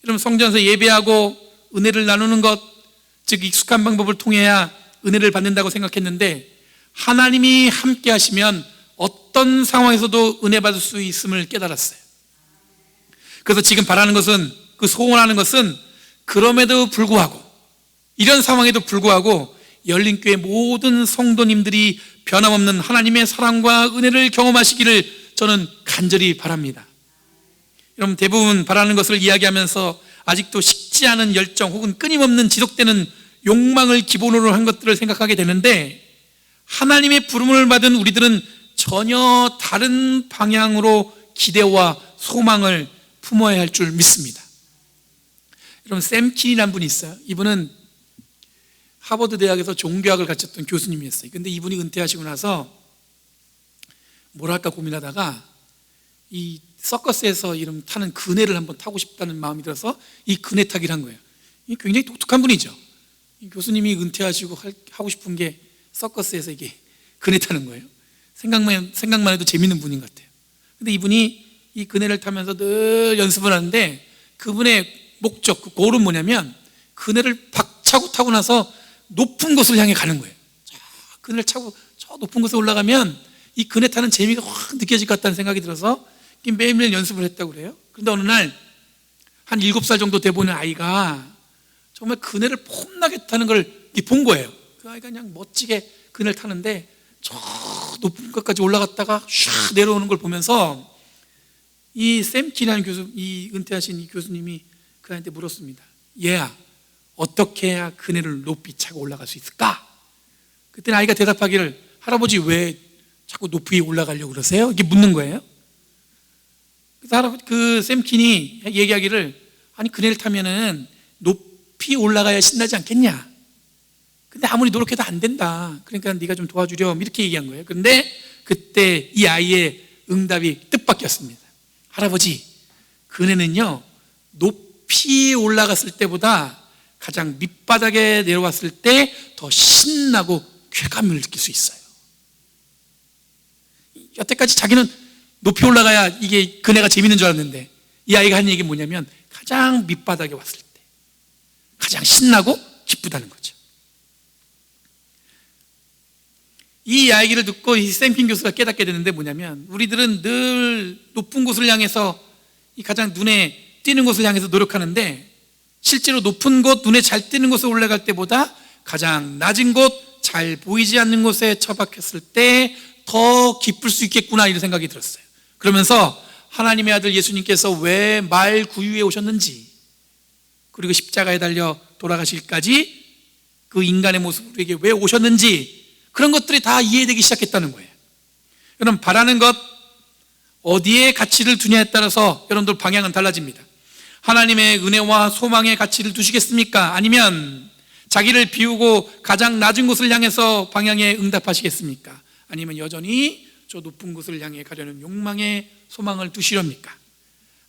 여러분, 성전에서 예배하고 은혜를 나누는 것, 즉 익숙한 방법을 통해야 은혜를 받는다고 생각했는데, 하나님이 함께 하시면 어떤 상황에서도 은혜 받을 수 있음을 깨달았어요. 그래서 지금 바라는 것은, 소원하는 것은, 그럼에도 불구하고, 이런 상황에도 불구하고 열린교회 모든 성도님들이 변함없는 하나님의 사랑과 은혜를 경험하시기를 저는 간절히 바랍니다. 여러분, 대부분 바라는 것을 이야기하면서 아직도 식지 않은 열정 혹은 끊임없는 지속되는 욕망을 기본으로 한 것들을 생각하게 되는데, 하나님의 부름을 받은 우리들은 전혀 다른 방향으로 기대와 소망을 품어야 할 줄 믿습니다. 여러분, 샘 킨이라는 분이 있어요. 이분은 하버드 대학에서 종교학을 가르쳤던 교수님이었어요. 근데 이분이 은퇴하시고 나서 뭘 할까 고민하다가 이 서커스에서 이름 타는 그네를 한번 타고 싶다는 마음이 들어서 이 그네 타기를 한 거예요. 이 굉장히 독특한 분이죠. 이 교수님이 은퇴하시고 하고 싶은 게 서커스에서 이게 그네 타는 거예요. 생각만 해도 재밌는 분인 것 같아요. 근데 이분이 이 그네를 타면서 늘 연습을 하는데, 그분의 목적, 그 골은 뭐냐면, 그네를 박차고 타고 나서 높은 곳을 향해 가는 거예요. 그네를 차고 저 높은 곳에 올라가면 이 그네 타는 재미가 확 느껴질 것 같다는 생각이 들어서 매일매일 연습을 했다고 그래요. 그런데 어느 날 한 7살 정도 돼 보는 아이가 정말 그네를 폼나게 타는 걸 본 거예요. 그 아이가 그냥 멋지게 그네를 타는데 저 높은 곳까지 올라갔다가 슉 내려오는 걸 보면서 이 샘 킨이라는 이 은퇴하신 이 교수님이 그 아이한테 물었습니다. 얘야, 어떻게 해야 그네를 높이 차고 올라갈 수 있을까? 그때는 아이가 대답하기를, 할아버지 왜 자꾸 높이 올라가려고 그러세요? 이렇게 묻는 거예요. 그래서 샘 킨이 얘기하기를, 아니 그네를 타면은 높이 올라가야 신나지 않겠냐? 근데 아무리 노력해도 안 된다. 그러니까 네가 좀 도와주렴, 이렇게 얘기한 거예요. 근데 그때 이 아이의 응답이 뜻밖이었습니다. 할아버지, 그네는요 높이 올라갔을 때보다 가장 밑바닥에 내려왔을 때 더 신나고 쾌감을 느낄 수 있어요. 여태까지 자기는 높이 올라가야 이게 그네가 재밌는 줄 알았는데, 이 아이가 한 얘기는 뭐냐면, 가장 밑바닥에 왔을 때 가장 신나고 기쁘다는 거죠. 이 이야기를 듣고 이 샘킨 교수가 깨닫게 되는데 뭐냐면, 우리들은 늘 높은 곳을 향해서, 이 가장 눈에 띄는 곳을 향해서 노력하는데, 실제로 높은 곳, 눈에 잘 띄는 곳에 올라갈 때보다 가장 낮은 곳, 잘 보이지 않는 곳에 처박혔을 때 더 기쁠 수 있겠구나, 이런 생각이 들었어요. 그러면서 하나님의 아들 예수님께서 왜 말 구유에 오셨는지, 그리고 십자가에 달려 돌아가실까지 그 인간의 모습으로 우리에게 왜 오셨는지, 그런 것들이 다 이해되기 시작했다는 거예요. 여러분, 바라는 것, 어디에 가치를 두냐에 따라서 여러분들 방향은 달라집니다. 하나님의 은혜와 소망의 가치를 두시겠습니까? 아니면 자기를 비우고 가장 낮은 곳을 향해서 방향에 응답하시겠습니까? 아니면 여전히 저 높은 곳을 향해 가려는 욕망의 소망을 두시렵니까?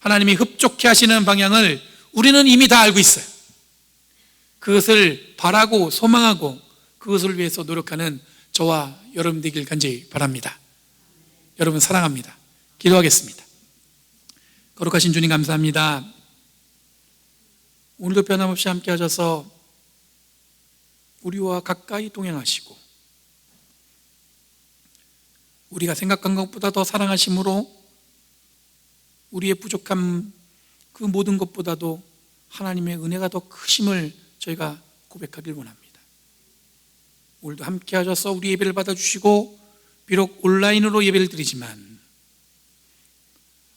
하나님이 흡족해 하시는 방향을 우리는 이미 다 알고 있어요. 그것을 바라고 소망하고 그것을 위해서 노력하는 저와 여러분 되길 간절히 바랍니다. 여러분 사랑합니다. 기도하겠습니다. 거룩하신 주님 감사합니다. 오늘도 변함없이 함께 하셔서 우리와 가까이 동행하시고 우리가 생각한 것보다 더 사랑하심으로 우리의 부족함 그 모든 것보다도 하나님의 은혜가 더 크심을 저희가 고백하길 원합니다. 오늘도 함께 하셔서 우리 예배를 받아주시고 비록 온라인으로 예배를 드리지만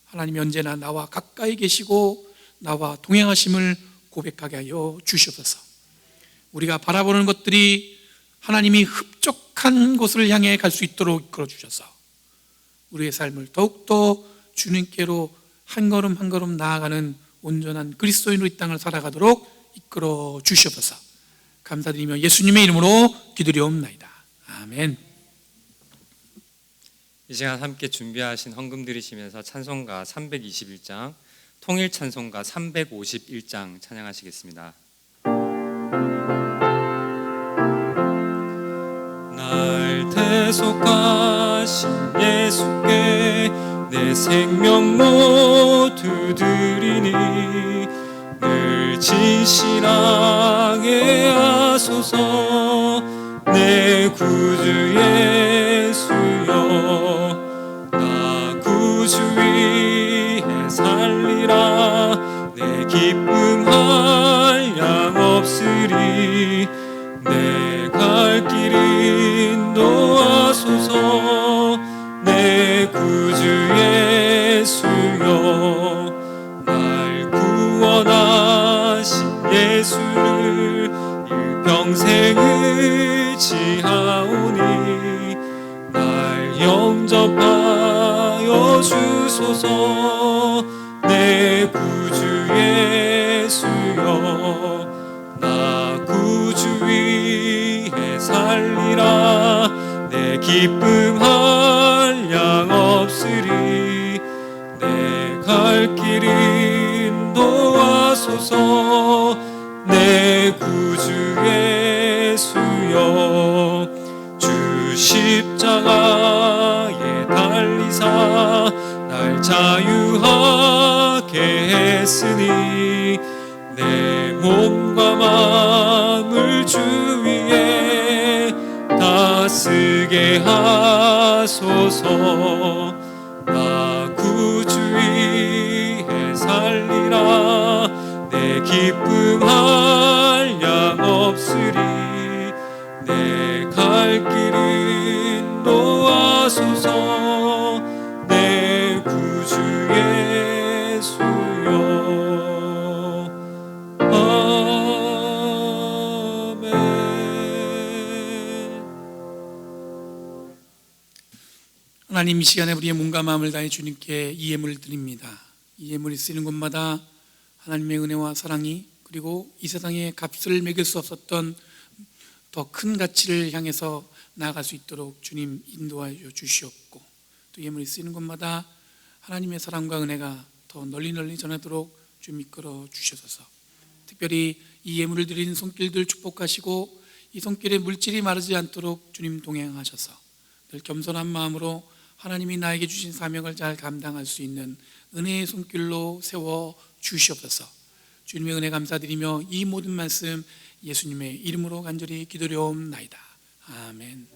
하나님이 언제나 나와 가까이 계시고 나와 동행하심을 고백하게 하여 주시옵소서. 우리가 바라보는 것들이 하나님이 흡족한 곳을 향해 갈 수 있도록 이끌어 주셔서 우리의 삶을 더욱더 주님께로 한 걸음 한 걸음 나아가는 온전한 그리스도인으로 이 땅을 살아가도록 이끌어 주시옵소서. 감사드리며 예수님의 이름으로 기도리옵나이다. 아멘. 이 시간 함께 준비하신 헌금 드리시면서 찬송가 321장, 통일 찬송가 351장 찬양하시겠습니다. 날 대속하신 예수께 내 생명 모두 드리니 늘 진실하게 하소서. 내 구주 예수여 나 구주 위에 살리라. 내 기쁨 한량 없으리. 내 갈 길 인도하소서. 내 구주 예수여 날 구원하신 예수를 일평생 의지하오니 날 영접하여 주소서. 내 구주 예수여 나 구주 위에 살리라. 내 기쁨 한량 없으리. 내 갈 길 인도하소서. 내 구주 예수여 주 십자가에 달리사 날 자유하게 했으니 내 몸과 마음을 주 위에 다쓰게 하소서. 나 구주 위에 살리라. 내 기쁨 한량 없으리. 내 갈 길 인도하소서. 내 구주 예수여 아멘. 하나님, 이 시간에 우리의 몸과 마음을 다해 주님께 이 예물을 드립니다. 이 예물이 쓰이는 곳마다 하나님의 은혜와 사랑이 그리고 이 세상에 값을 매길 수 없었던 더 큰 가치를 향해서 나아갈 수 있도록 주님 인도하여 주시옵고, 또 예물이 쓰이는 곳마다 하나님의 사랑과 은혜가 더 널리 전하도록 주님 이끌어 주셔서 특별히 이 예물을 드리는 손길들 축복하시고 이 손길의 물질이 마르지 않도록 주님 동행하셔서 늘 겸손한 마음으로 하나님이 나에게 주신 사명을 잘 감당할 수 있는 은혜의 손길로 세워 주시옵소서. 주님의 은혜 감사드리며 이 모든 말씀 예수님의 이름으로 간절히 기도려옵나이다. 아멘.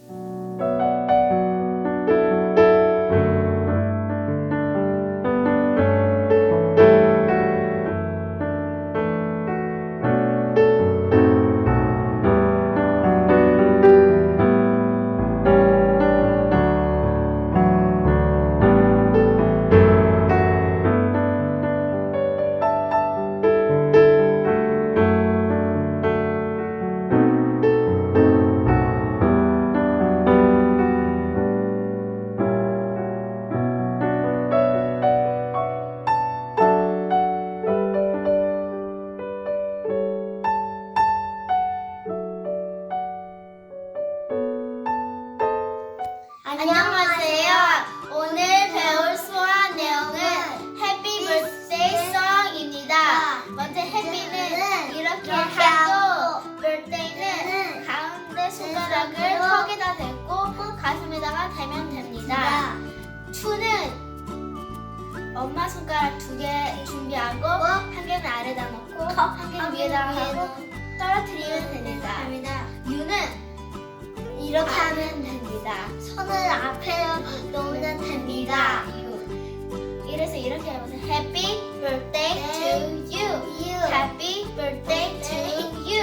안녕하세요. 오늘 배울 수학 내용은 해피 birthday song입니다. 먼저 해피는 이렇게 하고 birthday는 가운데 손가락을 턱에다 대고 가슴에다가 대면 됩니다. to는 엄마 손가락 2개 준비하고 한 개는 아래다 놓고 한 개는 위에다 하고 떨어뜨리면 됩니다. U는 이렇게 하면 됩니다. 손을 앞에 놓으면 됩니다. 이래서 이렇게 해보세요. Happy birthday to you. Happy birthday to you.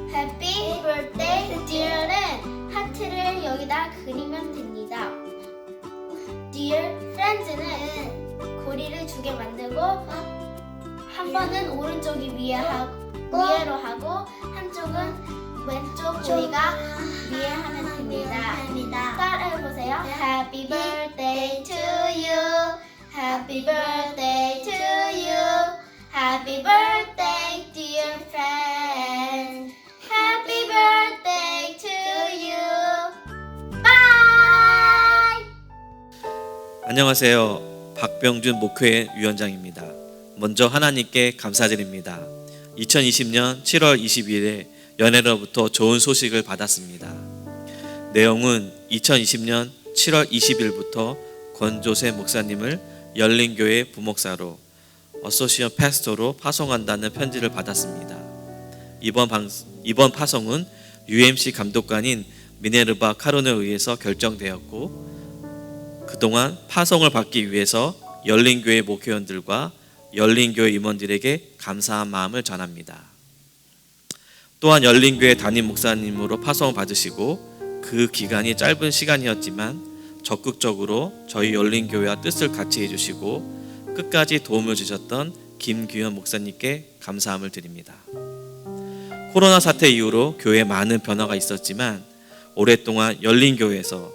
Happy birthday dear는 하트를 여기다 그리면 됩니다. Dear friends는 고리를 2개 만들고 한 번은 오른쪽이 위에로 하고 한쪽은 왼쪽 고리가 위에 하면 됩니다. 따라해보세요. Happy birthday to you. Happy birthday to you. Happy birthday dear friend. Happy birthday to you. Bye. 안녕하세요. 박병준 목회 위원장입니다. 먼저 하나님께 감사드립니다. 2020년 7월 20일에 연애로부터 좋은 소식을 받았습니다. 내용은 2020년 7월 20일부터 권조셉 목사님을 열린교회 부목사로 어소시언 패스토로 파송한다는 편지를 받았습니다. 이번 파송은 UMC 감독관인 미네르바 카론에 의해서 결정되었고, 그동안 파송을 받기 위해서 열린교회 목회원들과 열린교회 임원들에게 감사한 마음을 전합니다. 또한 열린교회 담임 목사님으로 파송을 받으시고 그 기간이 짧은 시간이었지만 적극적으로 저희 열린교회와 뜻을 같이 해주시고 끝까지 도움을 주셨던 김규현 목사님께 감사함을 드립니다. 코로나 사태 이후로 교회에 많은 변화가 있었지만 오랫동안 열린교회에서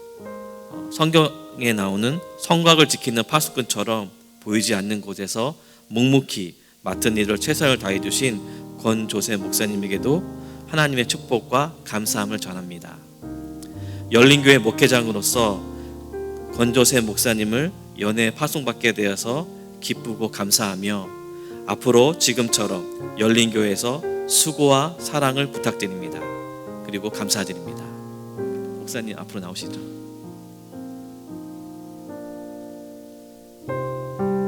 성경에 나오는 성곽을 지키는 파수꾼처럼 보이지 않는 곳에서 묵묵히 맡은 일을 최선을 다해 주신 권조셉 목사님에게도 하나님의 축복과 감사함을 전합니다. 열린교회 목회장으로서 권조셉 목사님을 연애에 파송받게 되어서 기쁘고 감사하며 앞으로 지금처럼 열린교회에서 수고와 사랑을 부탁드립니다. 그리고 감사드립니다. 목사님 앞으로 나오시죠.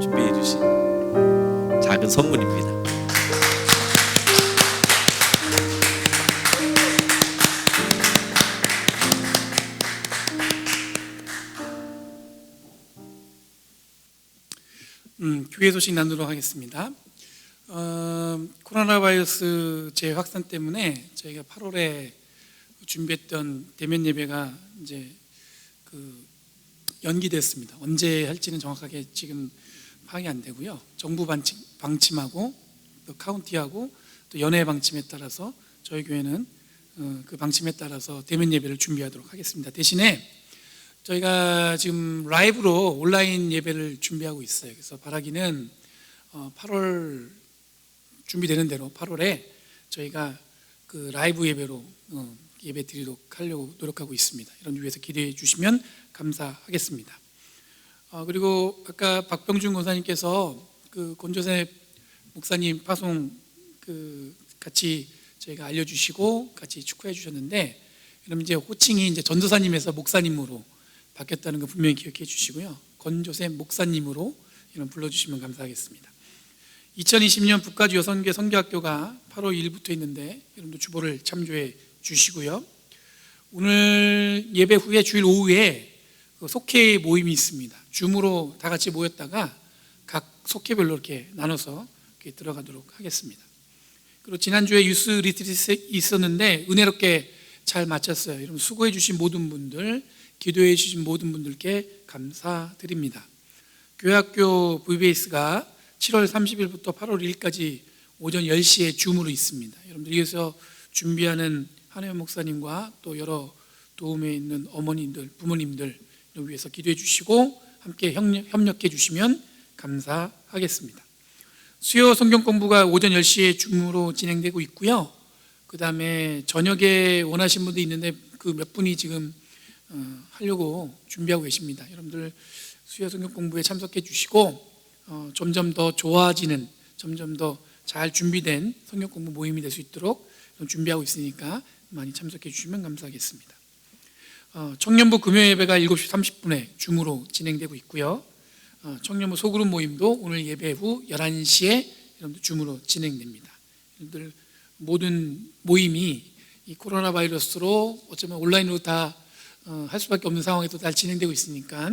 준비해 주신 작은 선물입니다. 교회 소식 나누도록 하겠습니다. 코로나 바이러스 재확산 때문에 저희가 8월에 준비했던 대면 예배가 이제 연기됐습니다. 언제 할지는 정확하게 지금 파악이 안 되고요. 정부 방침하고 또 카운티하고 또 연회 방침에 따라서 저희 교회는 그 방침에 따라서 대면 예배를 준비하도록 하겠습니다. 대신에 저희가 지금 라이브로 온라인 예배를 준비하고 있어요. 그래서 바라기는 8월 준비되는 대로 8월에 저희가 그 라이브 예배로 예배 드리도록 하려고 노력하고 있습니다. 이런 위해서 기대해 주시면 감사하겠습니다. 그리고 아까 박병준 권사님께서 그 권조셉 목사님 파송 같이 저희가 알려주시고 같이 축하해 주셨는데, 그럼 이제 호칭이 이제 전도사님에서 목사님으로 바뀌었다는 거 분명히 기억해 주시고요. 권조셉 목사님으로 이런 불러주시면 감사하겠습니다. 2020년 북가주 여성교회 선교학교가 8월 1일부터 있는데 여러분도 주보를 참조해 주시고요. 오늘 예배 후에 주일 오후에 속회 모임이 있습니다. 줌으로 다 같이 모였다가 각 속회별로 이렇게 나눠서 이렇게 들어가도록 하겠습니다. 그리고 지난주에 유스 리트리트 있었는데 은혜롭게 잘 마쳤어요. 여러분 수고해 주신 모든 분들, 기도해 주신 모든 분들께 감사드립니다. 교회학교 VBS가 7월 30일부터 8월 1일까지 오전 10시에 줌으로 있습니다. 여러분들 위해서 준비하는 한혜원 목사님과 또 여러 도움에 있는 어머님들, 부모님들 위해서 기도해 주시고 함께 협력해 주시면 감사하겠습니다. 수요 성경 공부가 오전 10시에 줌으로 진행되고 있고요. 그 다음에 저녁에 원하신 분도 있는데 그 몇 분이 지금 하려고 준비하고 계십니다. 여러분들 수요 성경 공부에 참석해 주시고 점점 더 좋아지는, 점점 더 잘 준비된 성경 공부 모임이 될 수 있도록 준비하고 있으니까 많이 참석해 주시면 감사하겠습니다. 청년부 금요 예배가 7시 30분에 줌으로 진행되고 있고요. 청년부 소그룹 모임도 오늘 예배 후 11시에 여러분들 줌으로 진행됩니다. 여러분들 모든 모임이 이 코로나 바이러스로 어쩌면 온라인으로 다 할 수밖에 없는 상황에도 잘 진행되고 있으니까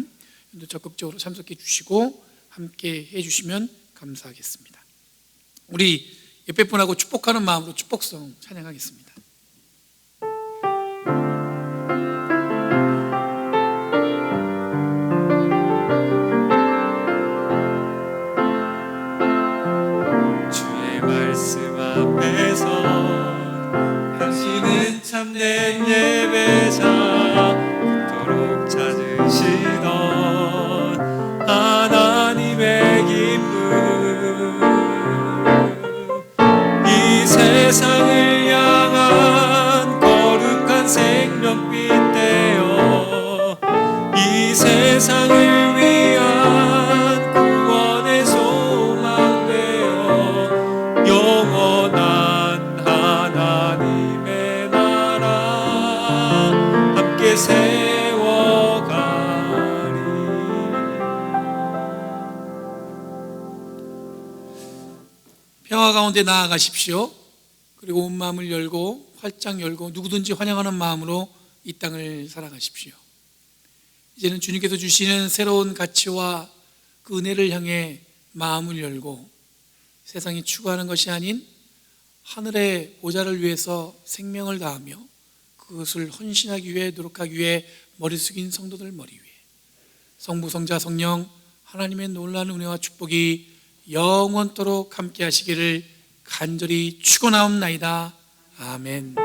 적극적으로 참석해 주시고 함께 해 주시면 감사하겠습니다. 우리 옆에 분하고 축복하는 마음으로 축복성 찬양하겠습니다. 주의 말씀 앞에서 당신은 참된 예배자 그토록 찾으시던 하나님의 기쁨 이 세상을 향한 거룩한 생명빛 되어 이 세상을 위한 구원의 소망 되어 영원한 하나님의 나라 함께 세워가리. 평화 가운데 나아가십시오. 그리고 온 마음을 열고 활짝 열고 누구든지 환영하는 마음으로 이 땅을 살아가십시오. 이제는 주님께서 주시는 새로운 가치와 그 은혜를 향해 마음을 열고 세상이 추구하는 것이 아닌 하늘의 보좌를 위해서 생명을 다하며 그것을 헌신하기 위해 노력하기 위해 머리 숙인 성도들 머리 위에 성부 성자 성령 하나님의 놀라운 은혜와 축복이 영원토록 함께 하시기를 간절히 축원하옵나이다. 아멘.